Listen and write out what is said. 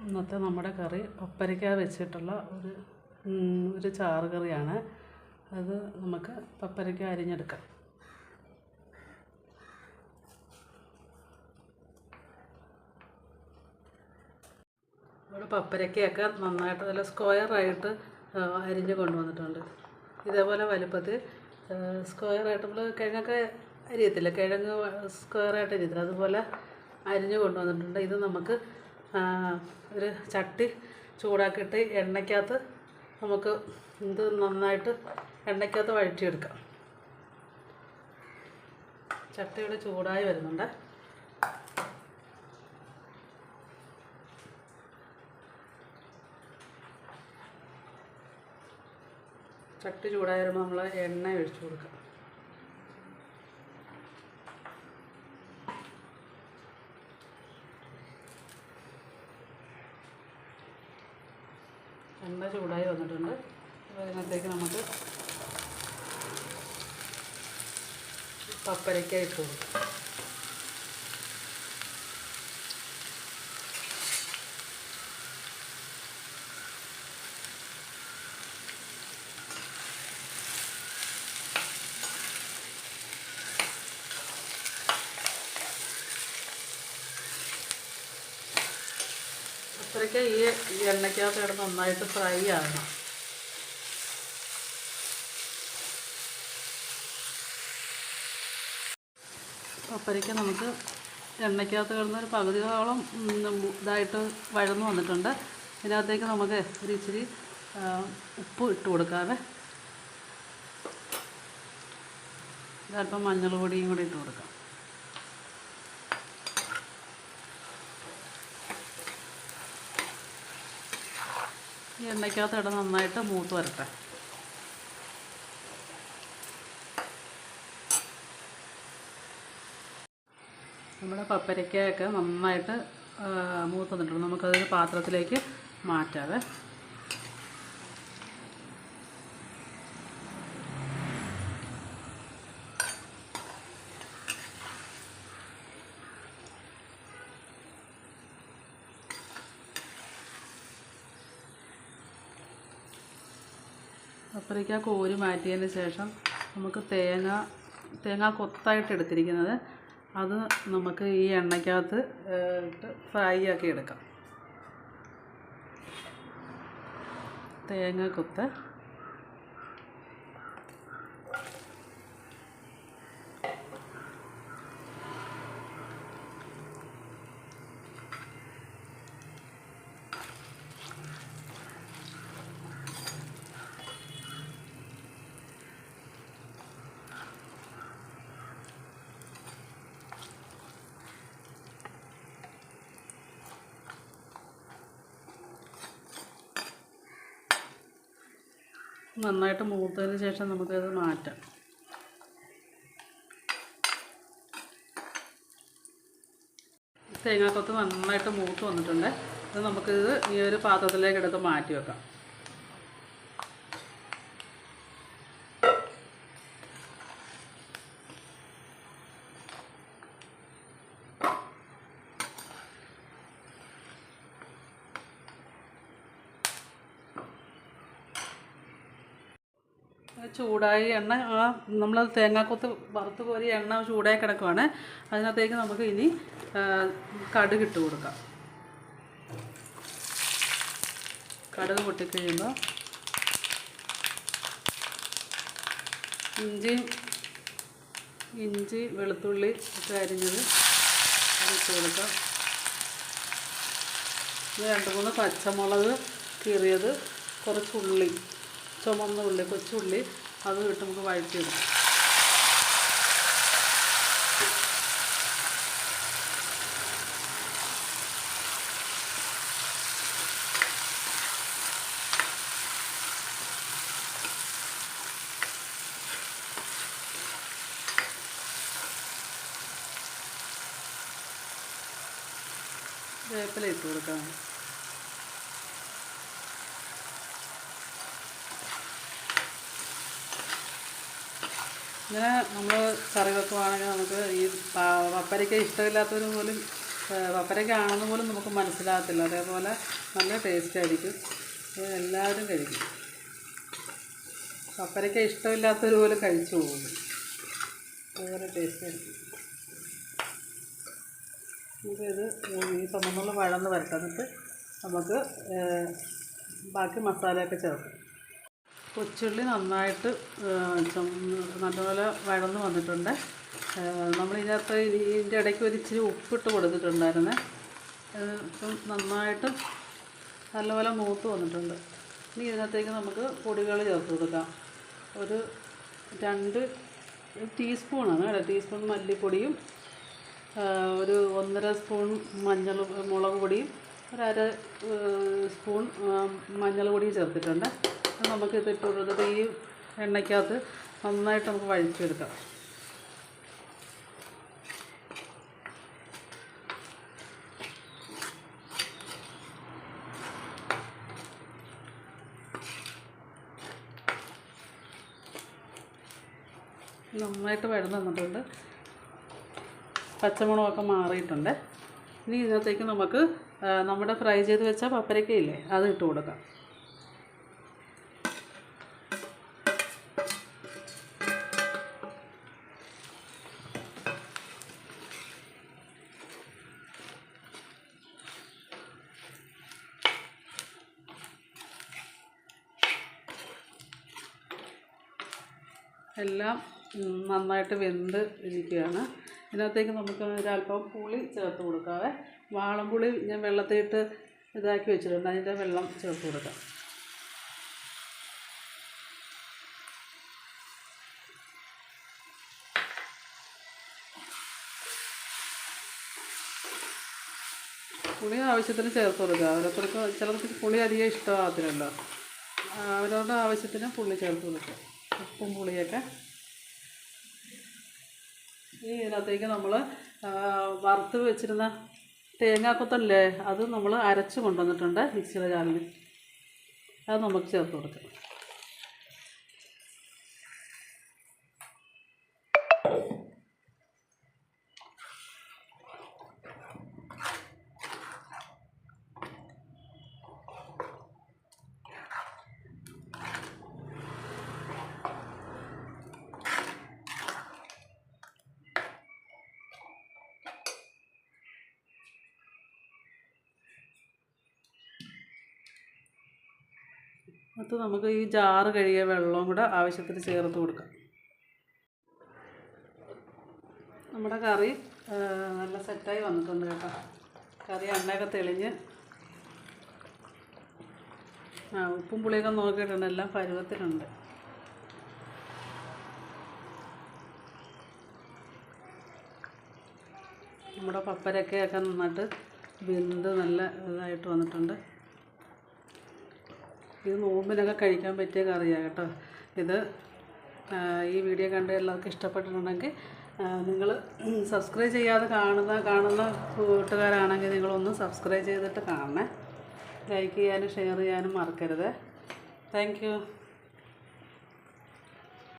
ഇന്നത്തെ നമ്മുടെ കറി പപ്പരയ്ക്ക വെച്ചിട്ടുള്ള ഒരു ചാറ് കറിയാണ്. അത് നമുക്ക് പപ്പരയ്ക്ക അരിഞ്ഞെടുക്കാം. ഇവിടെ പപ്പരയ്ക്കയൊക്കെ നന്നായിട്ട് നല്ല സ്ക്വയറായിട്ട് അരിഞ്ഞ് കൊണ്ടുവന്നിട്ടുണ്ട്. ഇതേപോലെ വലുപ്പത്തിൽ സ്ക്വയറായിട്ട് നമ്മൾ കിഴങ്ങൊക്കെ അരിയത്തില്ല, കിഴങ്ങ് സ്ക്വയറായിട്ട് അരിയത്തില്ല, അതുപോലെ അരിഞ്ഞ് കൊണ്ടുവന്നിട്ടുണ്ട്. ഇത് നമുക്ക് ഒരു ചട്ടി ചൂടാക്കിയിട്ട് എണ്ണയ്ക്കകത്ത് നമുക്ക് ഇത് നന്നായിട്ട് എണ്ണയ്ക്കകത്ത് വഴറ്റിയെടുക്കാം. ചട്ടിയുടെ ചൂടായി വരുന്നുണ്ട്. ചട്ടി ചൂടായി വരുമ്പോൾ നമ്മൾ എണ്ണ ഒഴിച്ചു കൊടുക്കാം. എണ്ണ ചൂടായി വന്നിട്ടുണ്ട്. അതിനകത്തേക്ക് നമുക്ക് പപ്പരയ്ക്ക ഇട്ട് കൊടുക്കാം. പപ്പരയ്ക്ക ഈ എണ്ണയ്ക്കകത്ത് കിടന്ന് നന്നായിട്ട് ഫ്രൈ ആകണം. പപ്പരയ്ക്ക നമുക്ക് എണ്ണയ്ക്കകത്ത് കിടന്ന് ഒരു പകുതിയോളം ഇതായിട്ട് വഴന്നു വന്നിട്ടുണ്ട്. ഇതിനകത്തേക്ക് നമുക്ക് ഒരു ഇച്ചിരി ഉപ്പ് ഇട്ട് കൊടുക്കാതെ അല്പം മഞ്ഞൾ പൊടിയും കൂടി ഇട്ട് കൊടുക്കാം. ഈ എണ്ണയ്ക്കകത്ത് ഇട നന്നായിട്ട് മൂത്ത് വരട്ടെ. നമ്മുടെ പപ്പരയ്ക്കയൊക്കെ നന്നായിട്ട് മൂത്ത് വന്നിട്ടുണ്ട്. നമുക്കതൊരു പാത്രത്തിലേക്ക് മാറ്റാവേ. പപ്പരയ്ക്ക കോരി മാറ്റിയതിന് ശേഷം നമുക്ക് തേങ്ങ കൊത്തായിട്ട് എടുത്തിരിക്കുന്നത് അത് നമുക്ക് ഈ എണ്ണയ്ക്കകത്ത് ഇട്ട് ഫ്രൈ ആക്കി എടുക്കാം. തേങ്ങ കൊത്ത് നന്നായിട്ട് മൂത്തതിന് ശേഷം നമുക്കത് മാറ്റാം. തേങ്ങാക്കൊത്ത് നന്നായിട്ട് മൂത്ത് വന്നിട്ടുണ്ട്. അത് നമുക്കിത് ഈ ഒരു പാത്രത്തിലേക്ക് എടുത്ത് മാറ്റി വെക്കാം. ചൂടായി എണ്ണ നമ്മൾ തേങ്ങാക്കൊത്ത് വറുത്ത് കോരി എണ്ണ ചൂടായി കിടക്കുവാണ്. അതിനകത്തേക്ക് നമുക്ക് ഇനി കടുക് ഇട്ട് കൊടുക്കാം. കടുക് പൊട്ടിക്കഴിയുമ്പോൾ ഇഞ്ചി വെളുത്തുള്ളി ഒക്കെ അരിഞ്ഞത് ഇട്ട് കൊടുക്കാം. 2-3 പച്ചമുളക് കീറിയത്, കുറച്ച് ഉള്ളി, ചുമന്ന ഉള്ളി, കൊച്ചുള്ളി, അത് ഇട്ട് നമുക്ക് വഴറ്റിയെടുക്കാം. വേപ്പില ഇട്ട് കൊടുക്കാം. ഇങ്ങനെ നമ്മൾ കറി വെക്കുവാണെങ്കിൽ നമുക്ക് ഈ പപ്പരയ്ക്ക ഇഷ്ടമില്ലാത്തവർ പോലും പപ്പരയ്ക്ക ആണെന്ന് പോലും നമുക്ക് മനസ്സിലാകത്തില്ല. അതേപോലെ നല്ല ടേസ്റ്റ് ആയിരിക്കും. എല്ലാവരും കഴിക്കും. പപ്പരയ്ക്ക ഇഷ്ടമില്ലാത്തവർ പോലും കഴിച്ചു പോകും. അതുപോലെ ടേസ്റ്റ് ആയിരിക്കും. നമുക്കിത് ഈ ചുമന്നുള്ള വഴന്ന് വരട്ടെന്നിട്ട് നമുക്ക് ബാക്കി മസാലയൊക്കെ ചേർക്കും. കൊച്ചുള്ളി നന്നായിട്ട് നല്ലപോലെ വഴന്ന് വന്നിട്ടുണ്ട്. നമ്മളിതിനകത്ത് ഇതിൻ്റെ ഇടയ്ക്ക് ഒരു ഇച്ചിരി ഉപ്പിട്ട് കൊടുത്തിട്ടുണ്ടായിരുന്നേ. ഇപ്പം നന്നായിട്ട് നല്ലപോലെ മൂത്ത് വന്നിട്ടുണ്ട്. ഇനി ഇതിനകത്തേക്ക് നമുക്ക് പൊടികൾ ചേർത്ത് കൊടുക്കാം. ഒരു 2 ടീസ്പൂണാണ് കേട്ടോ. ടീസ്പൂൺ മല്ലിപ്പൊടിയും ഒരു 1.5 സ്പൂൺ മുളക് പൊടിയും ഒരു 1/2 സ്പൂൺ മഞ്ഞൾ പൊടിയും ചേർത്തിട്ടുണ്ട്. നമുക്കിത് ഇട്ട് കൊടുത്തിട്ട് ഈ എണ്ണയ്ക്കകത്ത് നന്നായിട്ട് നമുക്ക് വഴിച്ചെടുക്കാം. നന്നായിട്ട് വഴന്ന് വന്നിട്ടുണ്ട്. പച്ചമുളകൊക്കെ മാറിയിട്ടുണ്ട്. ഇനി ഇതിനകത്തേക്ക് നമുക്ക് നമ്മുടെ ഫ്രൈ ചെയ്ത് വെച്ച പപ്പരക്കയില്ലേ അത് ഇട്ട് കൊടുക്കാം. എല്ലാം നന്നായിട്ട് വെന്ത് ഇരിക്കുകയാണ്. ഇതിനകത്തേക്ക് നമുക്ക് ഒരല്പം പുളി ചേർത്ത് കൊടുക്കാവേ. വാളംപുളി ഞാൻ വെള്ളത്തിലിട്ട് ഇതാക്കി വെച്ചിട്ടുണ്ട്. അതിൻ്റെ വെള്ളം ചേർത്ത് കൊടുക്കാം. പുളി ആവശ്യത്തിന് ചേർത്ത് കൊടുക്കുക. ഓരോരുത്തർക്ക് ചിലർക്ക് പുളി അധികം ഇഷ്ടമാകത്തില്ലല്ലോ. അവരവരുടെ ആവശ്യത്തിന് പുളി ചേർത്ത് കൊടുക്കുക. ഉപ്പും പുളിയൊക്കെ. ഇനി ഇതിനകത്തേക്ക് നമ്മൾ വറുത്ത് വെച്ചിരുന്ന തേങ്ങാക്കൊത്തല്ലേ അത് നമ്മൾ അരച്ച് കൊണ്ടുവന്നിട്ടുണ്ട് മിക്സിയുടെ ജാറിൽ. അത് നമുക്ക് ചേർത്ത് കൊടുക്കാം. അത് നമുക്ക് ഈ ജാറ് കഴുകിയ വെള്ളവും കൂടെ ആവശ്യത്തിന് ചേർത്ത് കൊടുക്കാം. നമ്മുടെ കറി നല്ല സെറ്റായി വന്നിട്ടുണ്ട് കേട്ടോ. കറി എണ്ണയൊക്കെ തെളിഞ്ഞ് ഉപ്പും പുളിയൊക്കെ നോക്കിയിട്ടുണ്ട്. എല്ലാം പരുവത്തിലുണ്ട്. നമ്മുടെ പപ്പരക്കയൊക്കെ നന്നായിട്ട് വെന്ത് നല്ല ഇതായിട്ട് വന്നിട്ടുണ്ട്. ഇത് നോമ്പിനൊക്കെ കഴിക്കാൻ പറ്റിയ കറിയാണ് കേട്ടോ. ഇത് ഈ വീഡിയോ കണ്ട് എല്ലാവർക്കും ഇഷ്ടപ്പെട്ടിട്ടുണ്ടെങ്കിൽ നിങ്ങൾ സബ്സ്ക്രൈബ് ചെയ്യാതെ കാണുന്ന കൂട്ടുകാരാണെങ്കിൽ നിങ്ങളൊന്ന് സബ്സ്ക്രൈബ് ചെയ്തിട്ട് കാണണേ. ലൈക്ക് ചെയ്യാനും ഷെയർ ചെയ്യാനും മറക്കരുത്. Thank you.